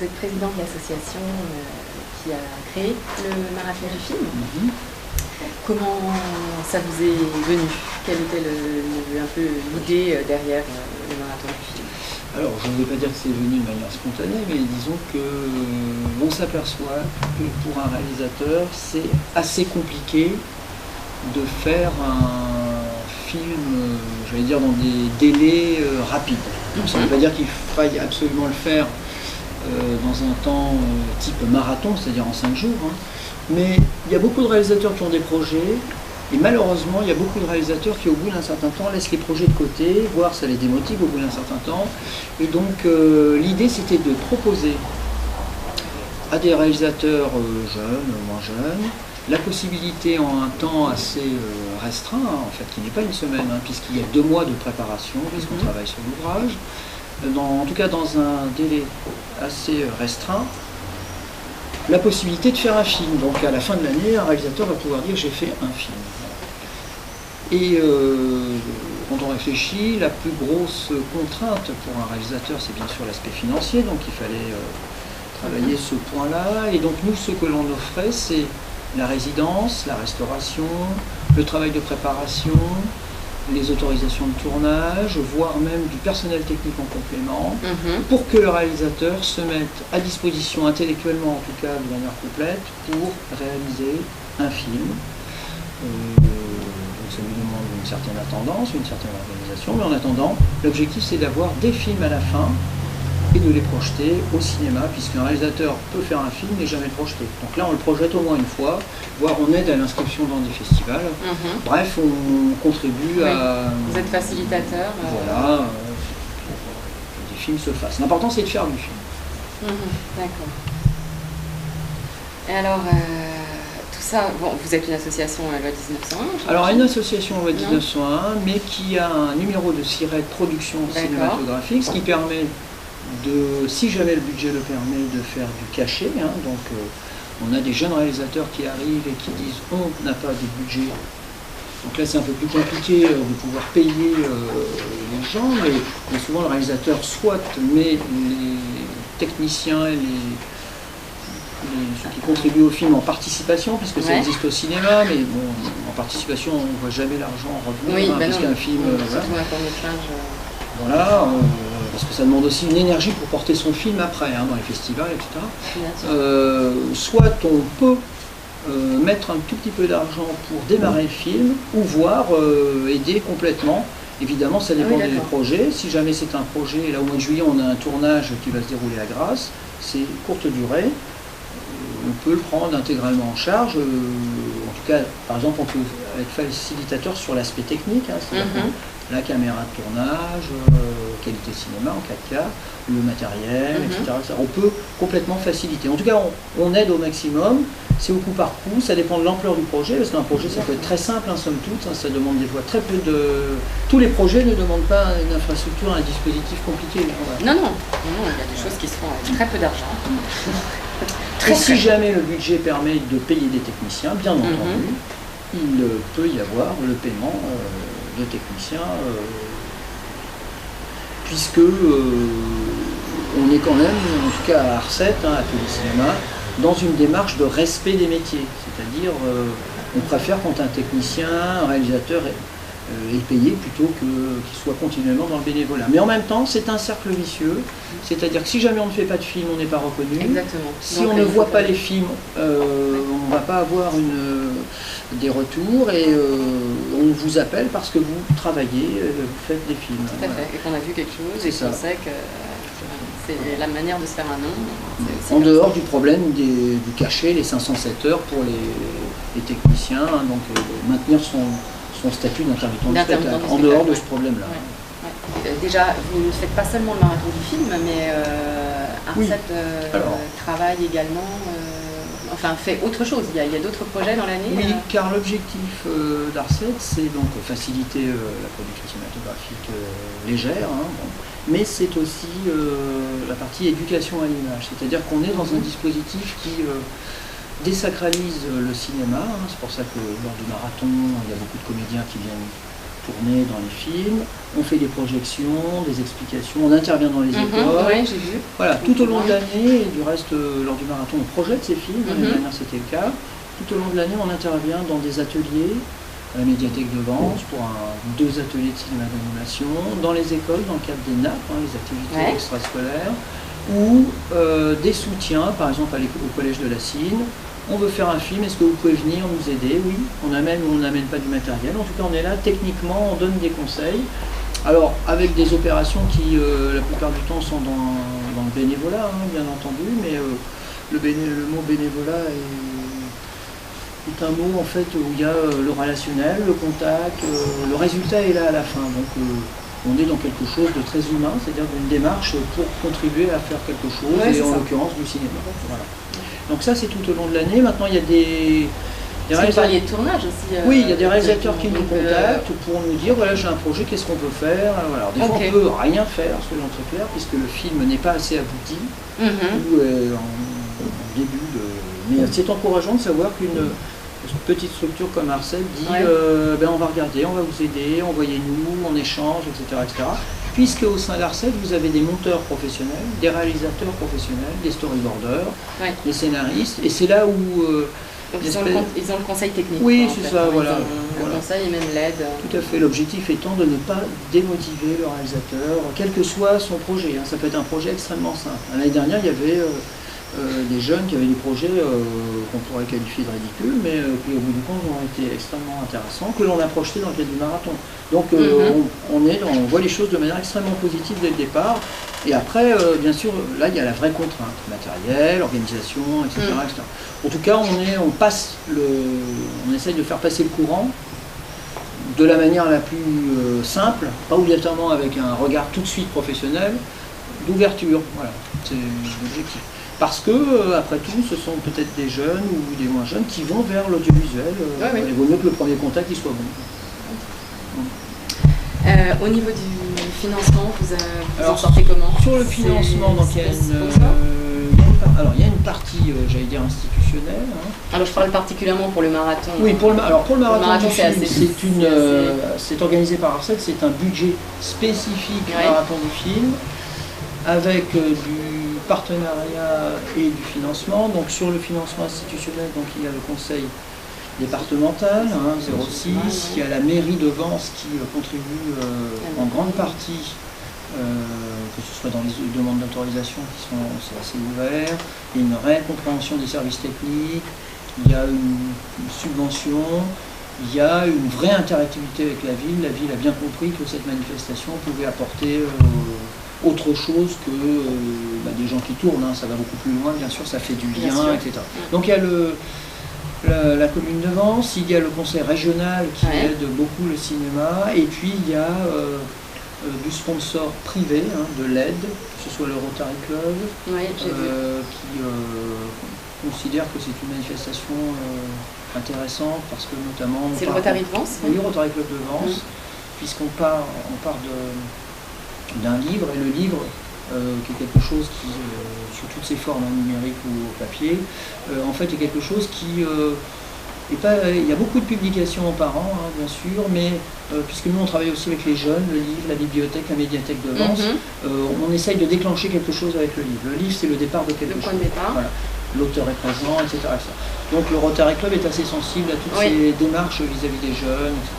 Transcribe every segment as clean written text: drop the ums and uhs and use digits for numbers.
vous êtes président de l'association qui a créé le marathon du film. Comment ça vous est venu? Quelle était un peu l'idée derrière le marathon du film? Alors, je ne vais pas dire que c'est venu de manière spontanée, mais disons que on s'aperçoit que pour un réalisateur, c'est assez compliqué de faire un film, j'allais dire, dans des délais rapides. Donc, ça ne veut pas dire qu'il faille absolument le faire dans un temps type marathon, c'est-à-dire en 5 jours. Mais il y a beaucoup de réalisateurs qui ont des projets, et malheureusement, il y a beaucoup de réalisateurs qui, au bout d'un certain temps, laissent les projets de côté, voire ça les démotive au bout d'un certain temps. Et donc, l'idée, c'était de proposer à des réalisateurs jeunes, moins jeunes, la possibilité en un temps assez restreint, en fait, qui n'est pas une semaine, puisqu'il y a 2 mois de préparation, puisqu'on travaille sur l'ouvrage, en tout cas dans un délai assez restreint, la possibilité de faire un film. Donc à la fin de l'année, un réalisateur va pouvoir dire j'ai fait un film. Et quand on réfléchit, la plus grosse contrainte pour un réalisateur, c'est bien sûr l'aspect financier, donc il fallait travailler ce point-là. Et donc nous, ce que l'on offrait, c'est la résidence, la restauration, le travail de préparation, les autorisations de tournage, voire même du personnel technique en complément, pour que le réalisateur se mette à disposition intellectuellement, en tout cas de manière complète, pour réaliser un film. Donc ça lui demande une certaine attendance, une certaine organisation, mais en attendant, l'objectif c'est d'avoir des films à la fin et de les projeter au cinéma, puisqu'un réalisateur peut faire un film mais jamais le projeter. Donc là, on le projette au moins une fois, voire on aide à l'inscription dans des festivals. Bref, on contribue à... Vous êtes facilitateur. Voilà, que des films se fassent. L'important, c'est de faire du film. D'accord. Et alors, tout ça, bon, vous êtes une association loi 1901. Alors, une association loi 1901, mais qui a un numéro de siret de production cinématographique, ce qui permet de, si jamais le budget le permet, de faire du cachet. Donc on a des jeunes réalisateurs qui arrivent et qui disent on n'a pas de budget. Donc là c'est un peu plus compliqué de pouvoir payer les gens, mais souvent le réalisateur soit met les techniciens et ceux qui contribuent au film en participation, puisque ça existe au cinéma, mais bon, en participation on ne voit jamais l'argent revenir, puisqu'un film... Voilà, parce que ça demande aussi une énergie pour porter son film après, dans les festivals, etc. Soit on peut mettre un tout petit peu d'argent pour démarrer le film, ou voire aider complètement. Évidemment, ça dépend des projets. Si jamais c'est un projet, là au mois de juillet, on a un tournage qui va se dérouler à Grasse, c'est courte durée. On peut le prendre intégralement en charge. En tout cas, par exemple, on peut être facilitateur sur l'aspect technique, la caméra de tournage, qualité cinéma en 4K, le matériel, etc. On peut complètement faciliter. En tout cas, on aide au maximum. C'est au coup par coup, ça dépend de l'ampleur du projet, parce qu'un projet, ça peut être très simple, somme toute. Ça demande des fois très peu de... Tous les projets ne demandent pas une infrastructure, un dispositif compliqué. Non, il y a des choses qui se font avec très peu d'argent. Et si jamais le budget permet de payer des techniciens, bien entendu, il peut y avoir le paiement de techniciens, puisque on est quand même, en tout cas à Arcet, à Télécinéma, dans une démarche de respect des métiers. C'est-à-dire, on préfère quand un technicien, un réalisateur est payé plutôt qu'il soit continuellement dans le bénévolat. Mais en même temps, c'est un cercle vicieux, c'est-à-dire que si jamais on ne fait pas de film, on n'est pas reconnu. Exactement. Si on ne voit pas les films, on ne va pas avoir des retours et on vous appelle parce que vous travaillez, vous faites des films. Tout à fait, et qu'on a vu quelque chose et qu'on sait que c'est la manière de se faire un nom. En dehors du problème du cachet, les 507 heures pour les techniciens, donc maintenir son statut d'intermittent du spectacle, en dehors de ce problème-là. Déjà, vous ne faites pas seulement le marathon du film, mais Arcet travaille également, fait autre chose. Il y a d'autres projets dans l'année. Oui, car l'objectif d'Arcet, c'est donc faciliter la production cinématographique légère, mais c'est aussi la partie éducation à l'image. C'est-à-dire qu'on est dans un dispositif qui désacralise le cinéma. C'est pour ça que lors du marathon, il y a beaucoup de comédiens qui viennent tourner dans les films, on fait des projections, des explications, on intervient dans les écoles. Ouais, j'ai vu. Voilà, tout au long de l'année, et du reste, lors du marathon, on projette ces films, l'année dernière c'était le cas. Tout au long de l'année, on intervient dans des ateliers, à la médiathèque de Vence, pour 2 ateliers de cinéma d'animation, dans les écoles, dans le cadre des NAP, les activités extrascolaires, ou des soutiens, par exemple au collège de la Cine. On veut faire un film, est-ce que vous pouvez venir nous aider? Oui, on amène ou on n'amène pas du matériel. En tout cas, on est là, techniquement, on donne des conseils. Alors, avec des opérations qui, la plupart du temps, sont dans le bénévolat, bien entendu, mais le mot bénévolat est un mot, en fait, où il y a le relationnel, le contact, le résultat est là à la fin. Donc, on est dans quelque chose de très humain, c'est-à-dire une démarche pour contribuer à faire quelque chose, et en l'occurrence du cinéma. Voilà. Donc ça, c'est tout au long de l'année. Maintenant, il y a des réalisateurs de tournage aussi. Oui, il y a des réalisateurs qui nous contactent pour nous dire, voilà, j'ai un projet, qu'est-ce qu'on peut faire? Voilà. Alors, des fois, on ne peut rien faire, soyons très clairs, puisque le film n'est pas assez abouti, ou en début de... Mais c'est encourageant de savoir qu'une petite structure comme Arcel dit, on va regarder, on va vous aider, envoyez-nous, on échange, etc., etc. Puisque au sein d'Arcel, vous avez des monteurs professionnels, des réalisateurs professionnels, des storyboarders, des scénaristes, et c'est là où... Donc ils ont le conseil technique. Oui, c'est ça, voilà. Le conseil et même l'aide. Tout à fait, l'objectif étant de ne pas démotiver le réalisateur, quel que soit son projet. Ça peut être un projet extrêmement simple. L'année dernière, il y avait des jeunes qui avaient des projets qu'on pourrait qualifier de ridicules, mais qui au bout du compte ont été extrêmement intéressants, que l'on a projeté dans le cadre du marathon. Donc on voit les choses de manière extrêmement positive dès le départ, et après, bien sûr, là il y a la vraie contrainte, matériel, organisation, etc. etc. En tout cas, on essaye de faire passer le courant de la manière la plus simple, pas obligatoirement avec un regard tout de suite professionnel, d'ouverture, voilà, c'est l'objectif. Parce que, après tout, ce sont peut-être des jeunes ou des moins jeunes qui vont vers l'audiovisuel. Il vaut mieux que le premier contact il soit bon. Au niveau du financement, vous en sortez comment? Sur le financement, donc il y a une partie, j'allais dire, institutionnelle. Alors je parle particulièrement pour le marathon. Oui, pour le marathon du film, c'est c'est organisé par Arcel, c'est un budget spécifique marathon du film, avec du partenariat et du financement. Donc sur le financement institutionnel, donc il y a le conseil départemental, 06, il y a la mairie de Vence qui contribue en grande partie, que ce soit dans les demandes d'autorisation c'est assez ouvert, il y a une réelle compréhension des services techniques, il y a une subvention, il y a une vraie interactivité avec la ville a bien compris que cette manifestation pouvait apporter autre chose que des gens qui tournent, ça va beaucoup plus loin, bien sûr, ça fait du lien, etc. Donc il y a la commune de Vence, il y a le conseil régional qui aide beaucoup le cinéma, et puis il y a du sponsor privé, de l'aide, que ce soit le Rotary Club, qui considère que c'est une manifestation intéressante, parce que notamment... C'est le Rotary de Vence? Oui, le Rotary Club de Vence, puisqu'on part d'un livre, et le livre, qui est quelque chose qui, sur toutes ses formes, numériques ou au papier, en fait est quelque chose qui il y a beaucoup de publications par an, bien sûr, mais puisque nous on travaille aussi avec les jeunes, le livre, la bibliothèque, la médiathèque de Vence, on essaye de déclencher quelque chose avec le livre. Le livre, c'est le départ de quelque chose. Le point de départ. Voilà. L'auteur est présent, etc., etc. Donc le Rotary Club est assez sensible à toutes ces démarches vis-à-vis des jeunes, etc.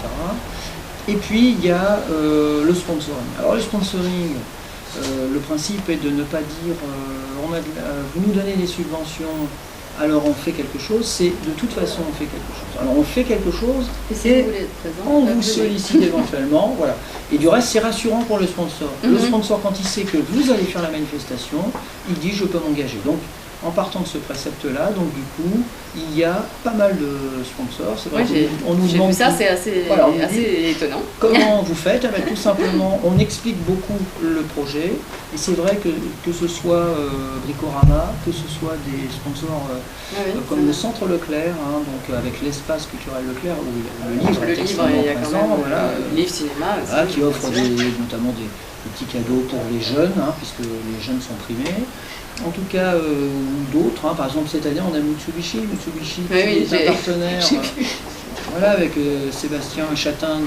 Et puis il y a le sponsoring. Alors le sponsoring, le principe est de ne pas dire vous nous donnez des subventions, alors on fait quelque chose, c'est de toute façon on fait quelque chose. Alors on fait quelque chose et on vous sollicite éventuellement, voilà. Et du reste c'est rassurant pour le sponsor. Le sponsor, quand il sait que vous allez faire la manifestation, il dit je peux m'engager. Donc en partant de ce précepte-là, donc du coup, il y a pas mal de sponsors. C'est vrai on nous demande. Ça, c'est assez étonnant. Comment vous faites? Tout simplement, on explique beaucoup le projet. Et c'est vrai que ce soit Bricorama, que ce soit des sponsors comme le Centre Leclerc, donc avec l'espace culturel Leclerc, où le livre est extrêmement présent, le livre cinéma aussi, qui offre notamment des petits cadeaux pour les jeunes, puisque les jeunes sont primés. En tout cas, d'autres, par exemple cette année on a Mitsubishi qui est un partenaire avec Sébastien Chatin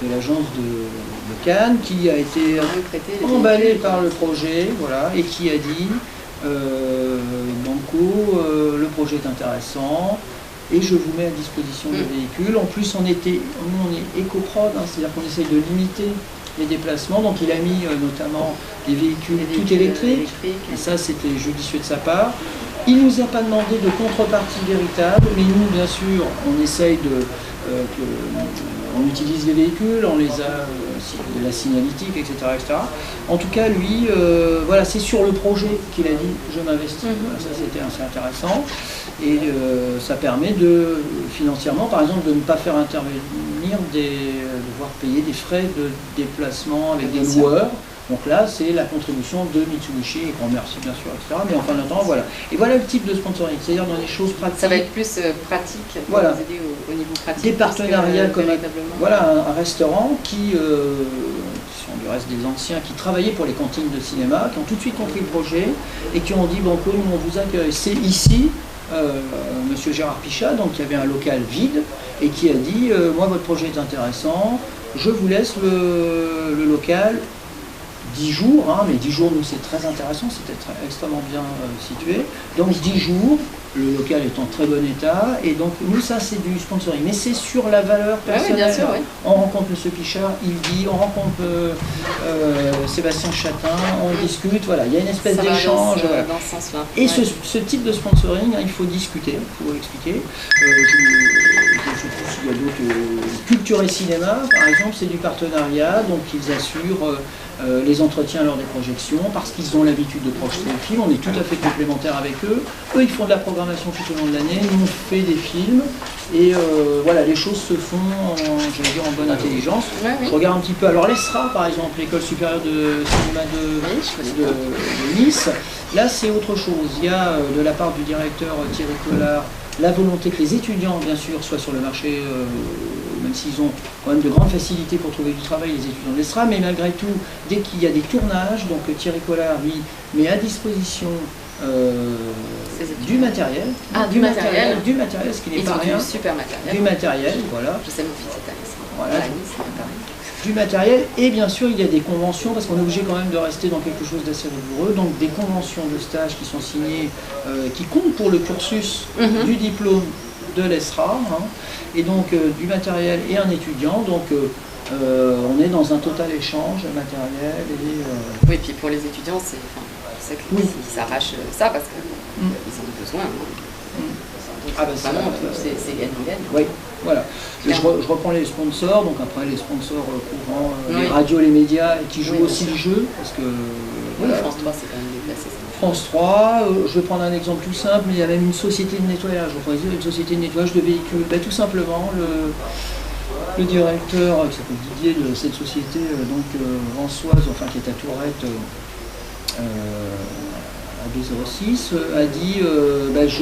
de l'agence de Cannes, qui a été emballé par le projet, voilà, et qui a dit Banco, le projet est intéressant et je vous mets à disposition des véhicules. En plus, on est éco-prod, hein, c'est-à-dire qu'on essaye de limiter les déplacements, donc il a mis notamment des véhicules tout électriques, et ça c'était judicieux de sa part. Il ne nous a pas demandé de contrepartie véritable, mais nous, bien sûr, on essaye on utilise les véhicules, on les a, de la signalétique, etc., etc. En tout cas, lui, voilà, c'est sur le projet qu'il a dit « je m'investis Voilà, ça, c'était assez intéressant. Et ça permet financièrement, par exemple, de ne pas faire intervenir, devoir payer des frais de déplacement avec des loueurs. Donc là, c'est la contribution de Mitsubishi, et grand merci bien sûr, etc. Mais enfin, en attendant, voilà. Et voilà le type de sponsoring, c'est-à-dire dans les choses pratiques. Ça va être plus pratique pour vous aider au niveau pratique. Des partenariats comme un restaurant qui sont du reste des anciens, qui travaillaient pour les cantines de cinéma, qui ont tout de suite compris le projet et qui ont dit Banco, nous on vous accueille. C'est ici, monsieur Gérard Pichat, donc qui avait un local vide et qui a dit moi votre projet est intéressant, je vous laisse le local 10 jours, hein, mais 10 jours, nous, c'est très intéressant, c'était extrêmement bien situé. Donc 10 jours, le local est en très bon état, et donc nous, ça, c'est du sponsoring. Mais c'est sur la valeur personnelle. Oui, bien sûr, oui. On rencontre M. Pichard, il dit, on rencontre Sébastien Chatin, on discute, voilà, il y a une espèce d'échange. Voilà. Dans ce sens-là. Et ce type de sponsoring, hein, il faut discuter, il faut expliquer. Je trouve qu'il y a d'autres. Culture et cinéma, par exemple, c'est du partenariat, donc ils assurent les entretiens lors des projections, parce qu'ils ont l'habitude de projeter le film, on est tout à fait complémentaires avec eux. Eux, ils font de la programmation tout au long de l'année, nous, on fait des films, et voilà, les choses se font, en bonne intelligence. Je regarde un petit peu, alors l'ESRA, par exemple, l'école supérieure de cinéma de Nice, là, c'est autre chose. Il y a, de la part du directeur Thierry Collard, la volonté que les étudiants, bien sûr, soient sur le marché, même s'ils ont quand même de grandes facilités pour trouver du travail, les étudiants de l'ESRA, mais malgré tout, dès qu'il y a des tournages, donc Thierry Collard, lui, met à disposition du matériel. Du matériel, ce qui n'est pas rien. Du super matériel. Du matériel, voilà. Je sais, mon fils est à l'ESRA. Voilà. Du matériel, et bien sûr il y a des conventions, parce qu'on est obligé quand même de rester dans quelque chose d'assez rigoureux, donc des conventions de stage qui sont signées, qui comptent pour le cursus du diplôme de l'ESRA, hein, et donc du matériel et un étudiant, donc on est dans un total échange matériel. Oui, et puis pour les étudiants, c'est qu'ils s'arrachent ça parce qu'ils en ont besoin. C'est gagnant-gagnant. Oui, voilà. Je reprends les sponsors, donc après les sponsors courants, les radios, les médias, qui jouent aussi le jeu, parce que... Voilà. France 3, c'est quand même déplacé. France 3, je vais prendre un exemple tout simple, mais il y a même une société de nettoyage, une société de nettoyage de véhicules. Ben, tout simplement, le directeur, qui s'appelle Didier, de cette société, Rançoise, enfin qui est à Tourette, à 206, a dit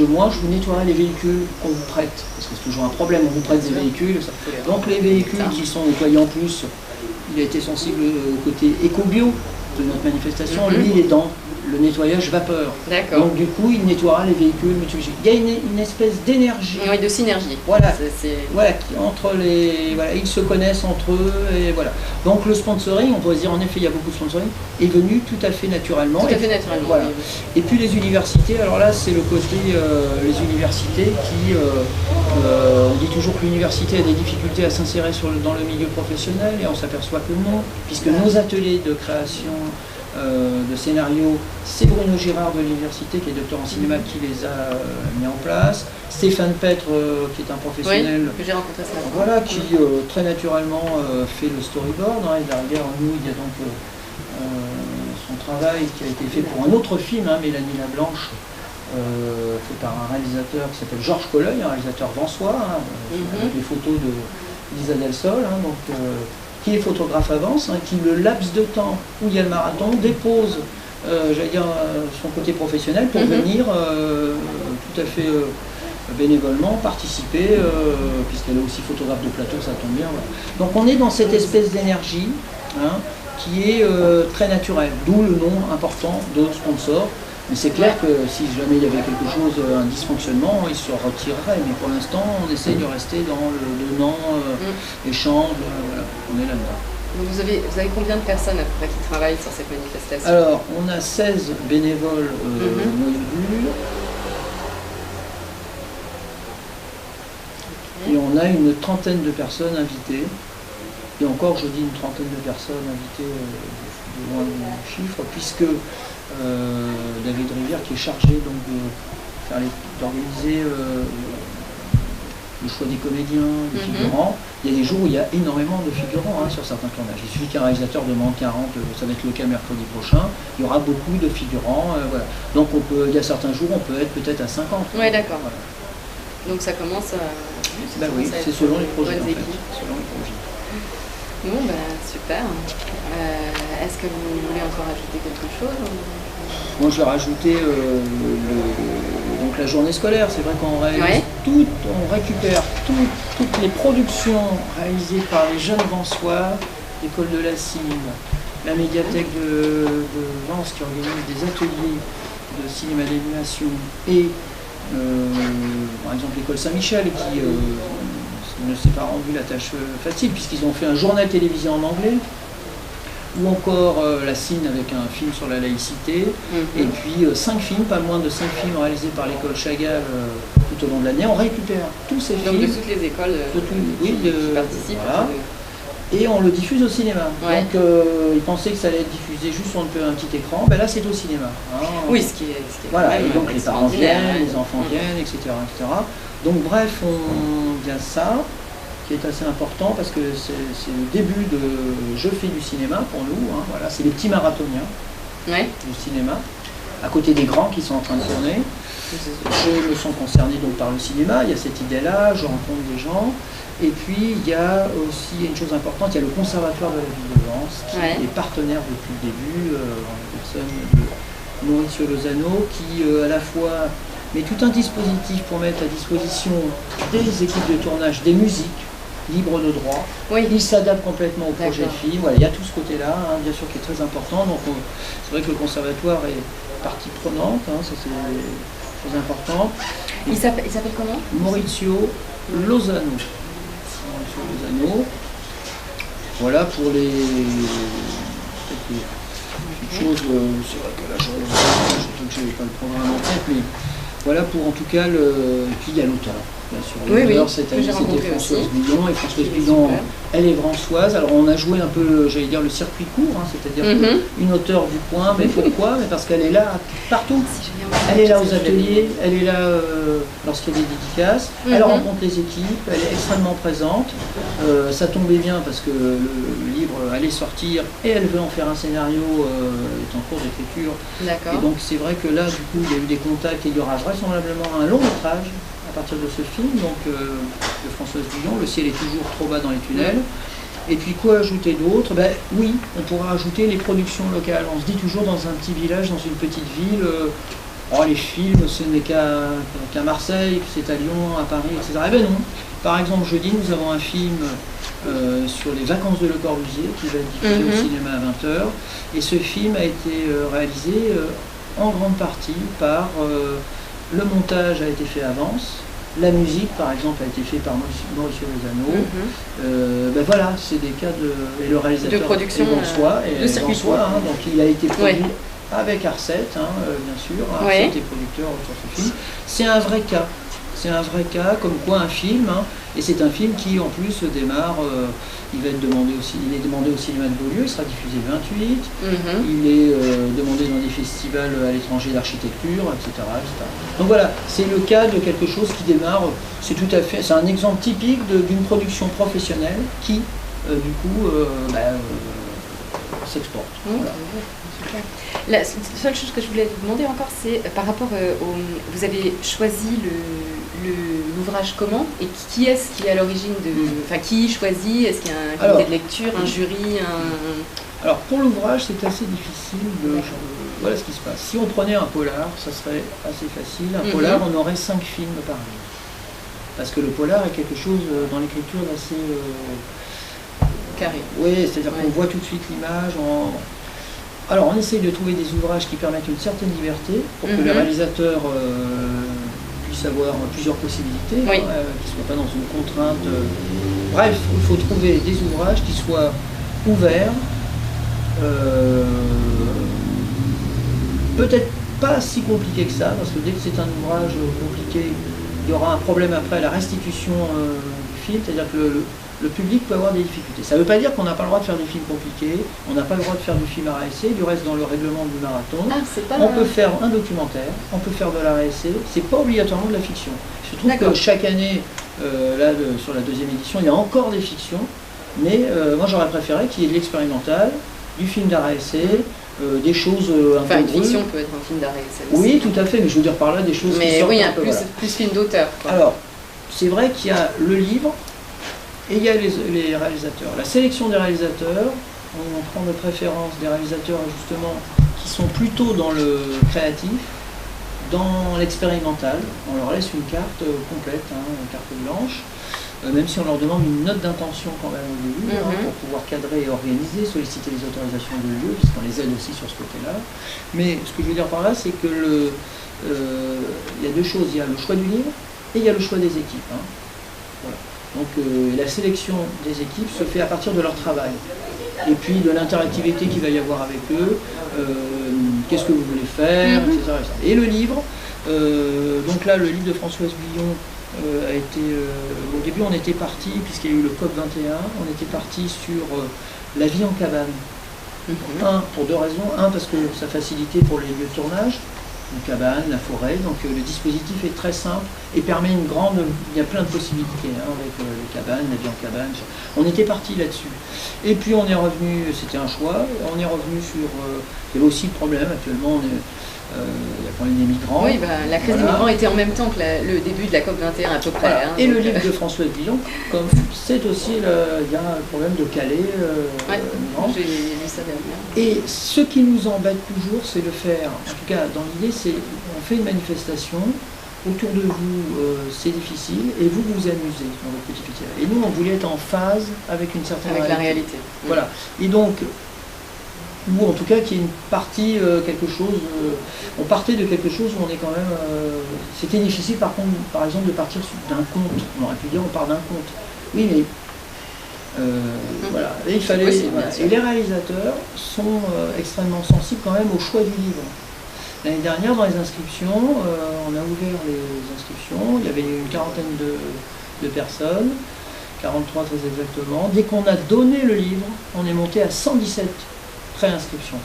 moi je vous nettoierai les véhicules qu'on vous prête, parce que c'est toujours un problème, on vous prête des véhicules. Donc les véhicules qui sont nettoyés en plus, il a été sensible au côté éco-bio de notre manifestation, lui il est dans le nettoyage vapeur. Donc du coup il nettoiera les véhicules Mitsubishi. Il y a une espèce d'énergie. Oui, de synergie. Voilà, voilà, entre les, voilà, ils se connaissent entre eux, et voilà. Donc le sponsoring, on pourrait se dire en effet il y a beaucoup de sponsoring, est venu tout à fait naturellement. Voilà. Et puis les universités, alors là c'est le côté, les universités qui, on dit toujours que l'université a des difficultés à s'insérer dans le milieu professionnel, et on s'aperçoit que non, puisque nos ateliers de création de scénario, c'est Bruno Girard de l'université, qui est docteur en cinéma, qui les a mis en place. Stéphane Petre, qui est un professionnel, que j'ai rencontré ça. Voilà, qui très naturellement fait le storyboard. Et derrière nous, il y a donc son travail qui a été fait pour un autre film, hein, Mélanie Lablanche, fait par un réalisateur qui s'appelle Georges Colleuil, un réalisateur vansois, avec les photos de Lisa Del Sol, hein, donc, qui est photographe avance, hein, qui le laps de temps où il y a le marathon dépose j'allais dire son côté professionnel pour venir tout à fait bénévolement participer, puisqu'elle est aussi photographe de plateau, ça tombe bien. Voilà. Donc on est dans cette espèce d'énergie, hein, qui est très naturelle, d'où le nom important de sponsor. Mais c'est clair que si jamais il y avait quelque chose, un dysfonctionnement, il se retirerait. Mais pour l'instant, on essaye de rester dans le donnant, échange, voilà. on est là-dedans. Donc vous avez combien de personnes à peu près qui travaillent sur cette manifestation? Alors, on a 16 bénévoles noyau dur. Et on a une trentaine de personnes invitées. Et encore, je dis une trentaine de personnes invitées de loin du chiffre, puisque David Rivière, qui est chargé donc d'organiser le choix des comédiens, des figurants, il y a des jours où il y a énormément de figurants sur certains tournages. Il suffit qu'un réalisateur demande 40, ça va être le cas mercredi prochain, il y aura beaucoup de figurants. Voilà. Donc il y a certains jours, on peut être peut-être à 50. Oui, d'accord. Voilà. Donc ça commence à... oui, c'est selon les projets. Selon les projets. Bon, super. Est-ce que vous voulez encore ajouter quelque chose? Moi, je vais rajouter donc la journée scolaire. C'est vrai qu'on réalise on récupère toutes les productions réalisées par les jeunes Vansois, l'école de la Cime, la médiathèque de Vence qui organise des ateliers de cinéma d'animation et par exemple l'école Saint-Michel qui ne s'est pas rendu la tâche facile puisqu'ils ont fait un journal télévisé en anglais, ou encore la Cine avec un film sur la laïcité, et puis 5 films, pas moins de 5 films réalisés par l'école Chagall tout au long de l'année. On récupère tous ces films. Donc de toutes les écoles qui participent. Voilà. Et on le diffuse au cinéma. Ouais. Donc ils pensaient que ça allait être diffusé juste sur un petit écran. Ben là c'est au cinéma. Oui, ce qui est voilà, et donc les parents viennent, les enfants viennent, etc., etc. Donc bref, il y a ça qui est assez important parce que c'est le début de Je fais du cinéma pour nous. Voilà, c'est les petits marathoniens du cinéma, à côté des grands qui sont en train de tourner. Je me sens concerné donc par le cinéma, il y a cette idée-là, je rencontre des gens. Et puis il y a aussi une chose importante, il y a le conservatoire de la ville de Vence qui est partenaire depuis le début, en personne de Mauricio Lozano, qui à la fois met tout un dispositif pour mettre à disposition des équipes de tournage des musiques libres de droit. Il s'adapte complètement au projet de film. Voilà, il y a tout ce côté-là, bien sûr, qui est très important. Donc c'est vrai que le conservatoire est partie prenante, ça c'est très important. Il s'appelle comment? Mauricio Lozano. Voilà pour les choses, c'est vrai que là je n'ai pas le programme en tête, mais voilà pour en tout cas et puis il y a l'auteur. Bien sûr, l'auteur cette année c'était Françoise Billon, et Françoise Billon elle est Vansoise. Alors on a joué un peu, j'allais dire, le circuit court, c'est-à-dire une auteure du coin, mais pourquoi? Mais parce qu'elle est là partout. Elle est là aux ateliers, elle est là lorsqu'il y a des dédicaces, elle rencontre les équipes, elle est extrêmement présente. Ça tombait bien parce que le livre allait sortir et elle veut en faire un scénario, est en cours d'écriture. Et donc c'est vrai que là du coup il y a eu des contacts et il y aura vraisemblablement un long métrage à partir de ce film, donc de Françoise Billon, Le ciel est toujours trop bas dans les tunnels. Et puis quoi ajouter d'autre? Oui, on pourra ajouter les productions locales. On se dit toujours dans un petit village, dans une petite ville, les films ce n'est qu'à Marseille, que c'est à Lyon, à Paris, etc. Eh bien non. Par exemple, jeudi, nous avons un film sur les vacances de Le Corbusier qui va être diffusé au cinéma à 20h. Et ce film a été réalisé en grande partie par... le montage a été fait à Vence, la musique par exemple a été faite par Mauricio Lozano. Voilà, c'est des cas et le réalisateur de production de circuit court. Donc il a été produit avec Arcette, bien sûr. Arcette est producteur sur ce film. C'est un vrai cas. C'est un vrai cas, comme quoi un film, et c'est un film qui en plus démarre, il est demandé au cinéma de Beaulieu, il sera diffusé le 28, il est demandé dans des festivals à l'étranger d'architecture, etc., etc. Donc voilà, c'est le cas de quelque chose qui démarre, c'est un exemple typique d'une production professionnelle qui, du coup, s'exporte. Voilà. La seule chose que je voulais vous demander encore, c'est par rapport vous avez choisi l'ouvrage comment, et qui est-ce qui est à l'origine de... Enfin, qui choisit? Est-ce qu'il y a un comité de lecture, un jury, Alors, pour l'ouvrage, c'est assez difficile de... Voilà ce qui se passe. Si on prenait un polar, ça serait assez facile. Un polar, on aurait 5 films par livre. Parce que le polar est quelque chose dans l'écriture d'assez... carré. Oui, c'est-à-dire qu'on voit tout de suite l'image. Alors, on essaye de trouver des ouvrages qui permettent une certaine liberté pour que le réalisateur puisse puisse avoir plusieurs possibilités, Oui. qui ne soient pas dans une contrainte. Bref, il faut trouver des ouvrages qui soient ouverts, peut-être pas si compliqué que ça, parce que dès que c'est un ouvrage compliqué, il y aura un problème après à la restitution du film, c'est-à-dire que le public peut avoir des difficultés. Ça ne veut pas dire qu'on n'a pas le droit de faire des films compliqués, on n'a pas le droit de faire du film RASC, du reste dans le règlement du marathon. On peut faire un documentaire, on peut faire de l'RASC, c'est pas obligatoirement de la fiction. Je trouve que chaque année, là sur la deuxième édition, il y a encore des fictions, mais moi j'aurais préféré qu'il y ait de l'expérimental, du film d'RASC, des choses un peu une fiction peut être un film d'RASC aussi. Oui, tout à fait, mais je veux dire par là des choses qui sortent un peu, plus film d'auteur. Alors, c'est vrai qu'il y a le livre, et il y a les réalisateurs. La sélection des réalisateurs, on prend de préférence des réalisateurs justement qui sont plutôt dans le créatif, dans l'expérimental. On leur laisse une carte complète, une carte blanche, même si on leur demande une note d'intention quand même au début, pour pouvoir cadrer et organiser, solliciter les autorisations de lieu, puisqu'on les aide aussi sur ce côté-là. Mais ce que je veux dire par là, c'est que il y a deux choses, il y a le choix du livre et il y a le choix des équipes. Voilà. Donc la sélection des équipes se fait à partir de leur travail. Et puis de l'interactivité qu'il va y avoir avec eux, qu'est-ce que vous voulez faire, etc., etc. Et le livre, donc là le livre de Françoise Guillon a été, au début on était parti, puisqu'il y a eu le COP 21, on était parti sur la vie en cabane. Pour deux raisons. Parce que ça facilitait pour les lieux de tournage, une cabane, la forêt, donc le dispositif est très simple et permet une grande, il y a plein de possibilités avec les cabanes, la vie en cabane, on était parti là-dessus. Et puis on est revenu, c'était un choix, on est revenu sur, il y avait aussi le problème actuellement, il y a quand même des migrants. Oui, la crise des migrants était en même temps que le début de la COP 21 à peu près. Voilà. Et le livre de Françoise Guillon, comme c'est aussi, il y a un problème de Calais. J'ai lu ça dernièrement. Et ce qui nous embête toujours, c'est de faire, en tout cas dans l'idée, c'est on fait une manifestation, autour de vous c'est difficile, et vous vous amusez dans votre petit festival. Et nous, on voulait être en phase avec une certaine réalité. La réalité. Voilà. Et donc, ou en tout cas qu'il y ait une partie, quelque chose, on partait de quelque chose où on est quand même, c'était difficile par contre, par exemple, de partir d'un conte, on aurait pu dire on part d'un conte, oui mais, voilà, et il fallait, et les réalisateurs sont extrêmement sensibles quand même au choix du livre. L'année dernière, dans les inscriptions, on a ouvert les inscriptions, il y avait une quarantaine de personnes, 43 très exactement, dès qu'on a donné le livre, on est monté à 117 préinscription.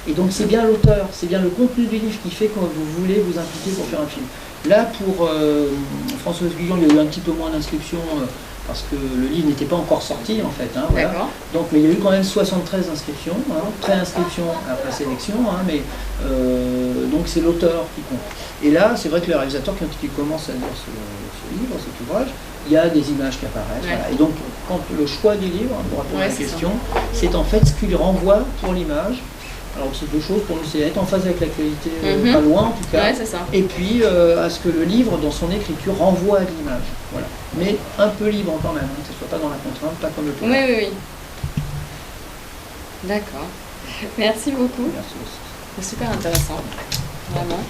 Et donc c'est bien l'auteur, c'est bien le contenu du livre qui fait que vous voulez vous impliquer pour faire un film. Là pour Françoise Guillon, il y a eu un petit peu moins d'inscriptions parce que le livre n'était pas encore sorti en fait. Voilà. Donc mais il y a eu quand même 73 inscriptions, préinscription après sélection, mais donc c'est l'auteur qui compte. Et là c'est vrai que les réalisateurs quand ils commencent à lire ce livre, cet ouvrage, il y a des images qui apparaissent. Voilà. Et donc, quand le choix du livre, pour répondre à la question, c'est en fait ce qu'il renvoie pour l'image. Alors, c'est deux choses pour nous, c'est être en phase avec l'actualité, pas loin en tout cas. Et puis, à ce que le livre, dans son écriture, renvoie à l'image. Voilà. Mais un peu libre quand même, que ce ne soit pas dans la contrainte, pas comme le plan. Oui. D'accord. Merci beaucoup. Merci aussi. C'est super intéressant, vraiment.